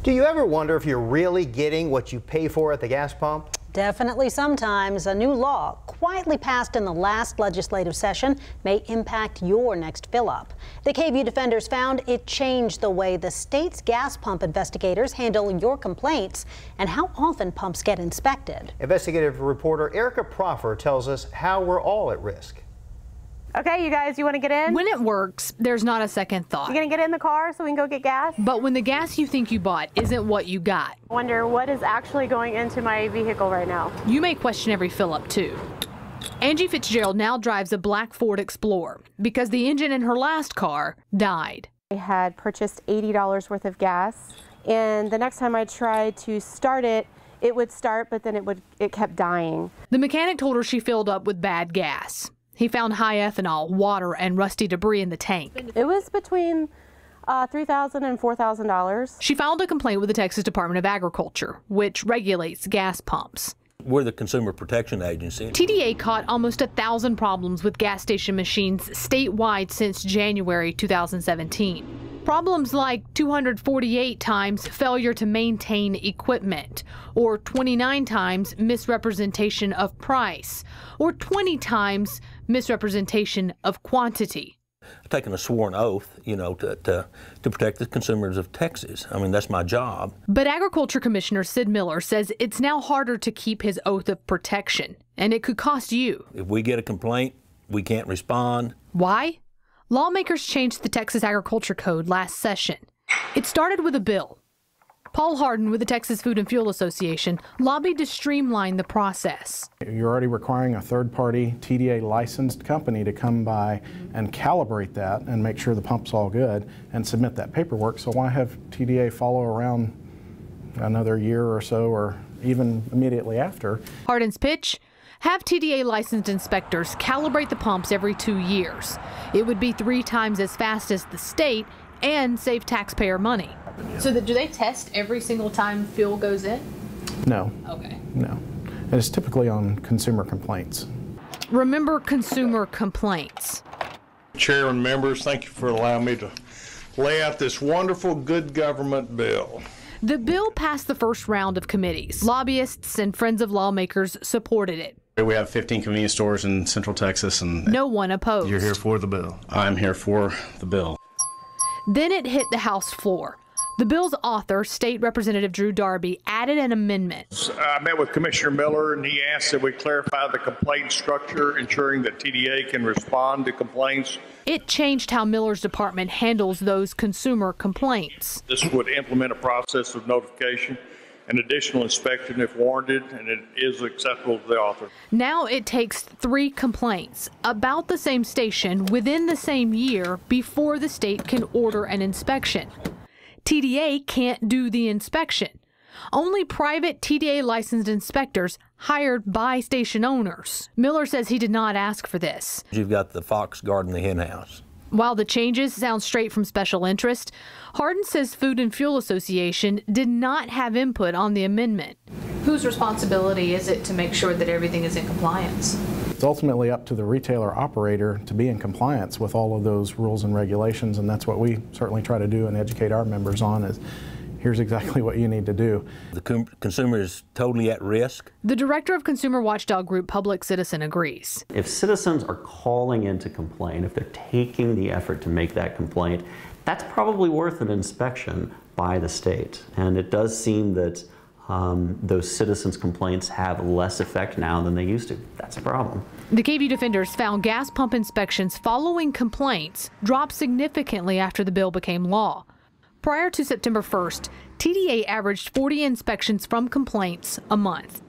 Do you ever wonder if you're really getting what you pay for at the gas pump? Definitely sometimes. A new law quietly passed in the last legislative session may impact your next fill-up. The KVUE Defenders found it changed the way the state's gas pump investigators handle your complaints and how often pumps get inspected. Investigative reporter Erica Proffer tells us how we're all at risk. Okay, you guys, you want to get in? When it works, there's not a second thought. You gonna get in the car so we can go get gas? But when the gas you think you bought isn't what you got, I wonder what is actually going into my vehicle right now. you may question every fill-up too. Angie Fitzgerald now drives a black Ford Explorer because the engine in her last car died. I had purchased $80 worth of gas, and the next time I tried to start it, it would start, but then it kept dying. The mechanic told her she filled up with bad gas. He found high ethanol, water, and rusty debris in the tank. It was between $3,000 and $4,000. She filed a complaint with the Texas Department of Agriculture, which regulates gas pumps. We're the Consumer Protection Agency. TDA caught almost 1,000 problems with gas station machines statewide since January 2017. Problems like 248 times failure to maintain equipment, or 29 times misrepresentation of price, or 20 times misrepresentation of quantity. I've taken a sworn oath, to protect the consumers of Texas. I mean, that's my job. But Agriculture Commissioner Sid Miller says it's now harder to keep his oath of protection, and it could cost you. If we get a complaint, we can't respond. Why? Lawmakers changed the Texas Agriculture Code last session. It started with a bill. Paul Harden with the Texas Food and Fuel Association lobbied to streamline the process. You're already requiring a third-party TDA licensed company to come by and calibrate that and make sure the pump's all good and submit that paperwork. So why have TDA follow around another year or so, or even immediately after? Harden's pitch? Have TDA licensed inspectors calibrate the pumps every 2 years. It would be 3 times as fast as the state and save taxpayer money. So do they test every single time fuel goes in? No. Okay. No. It's typically on consumer complaints. Remember consumer complaints. Chair and members, thank you for allowing me to lay out this wonderful good government bill. The bill passed the first round of committees. Lobbyists and friends of lawmakers supported it. We have 15 convenience stores in Central Texas, and no one opposed. You're here for the bill. I'm here for the bill. Then it hit the House floor. The bill's author, State Representative Drew Darby, added an amendment. I met with Commissioner Miller, and he asked that we clarify the complaint structure, ensuring that TDA can respond to complaints. It changed how Miller's department handles those consumer complaints. This would implement a process of notification and additional inspection if warranted, and it is acceptable to the author. Now it takes 3 complaints about the same station within the same year before the state can order an inspection. TDA can't do the inspection. Only private TDA licensed inspectors hired by station owners. Miller says he did not ask for this. You've got the fox guarding the hen house. While the changes sound straight from special interest, Harden says Food and Fuel Association did not have input on the amendment. Whose responsibility is it to make sure that everything is in compliance? It's ultimately up to the retailer operator to be in compliance with all of those rules and regulations, and that's what we certainly try to do and educate our members on is here's exactly what you need to do. The consumer is totally at risk. The director of consumer watchdog group Public Citizen agrees. If citizens are calling in to complain, if they're taking the effort to make that complaint, that's probably worth an inspection by the state. And it does seem that those citizens' complaints have less effect now than they used to. That's a problem. The KVUE Defenders found gas pump inspections following complaints dropped significantly after the bill became law. Prior to September 1st, TDA averaged 40 inspections from complaints a month.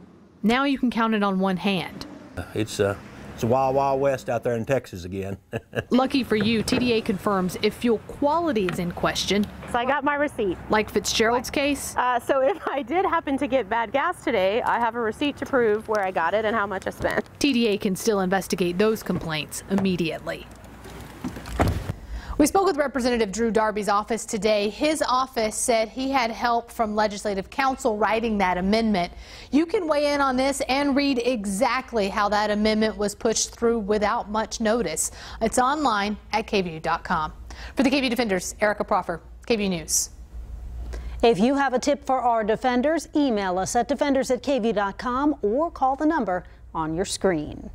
Now you can count it on one hand. It's a wild, wild west out there in Texas again. Lucky for you, TDA confirms if fuel quality is in question. So I got my receipt. Like Fitzgerald's case? So if I did happen to get bad gas today, I have a receipt to prove where I got it and how much I spent. TDA can still investigate those complaints immediately. We spoke with Representative Drew Darby's office today. His office said he had help from Legislative Counsel writing that amendment. You can weigh in on this and read exactly how that amendment was pushed through without much notice. It's online at KVUE.com. For the KVUE Defenders, Erica Proffer, KVUE News. If you have a tip for our defenders, email us at defenders@kvu.com or call the number on your screen.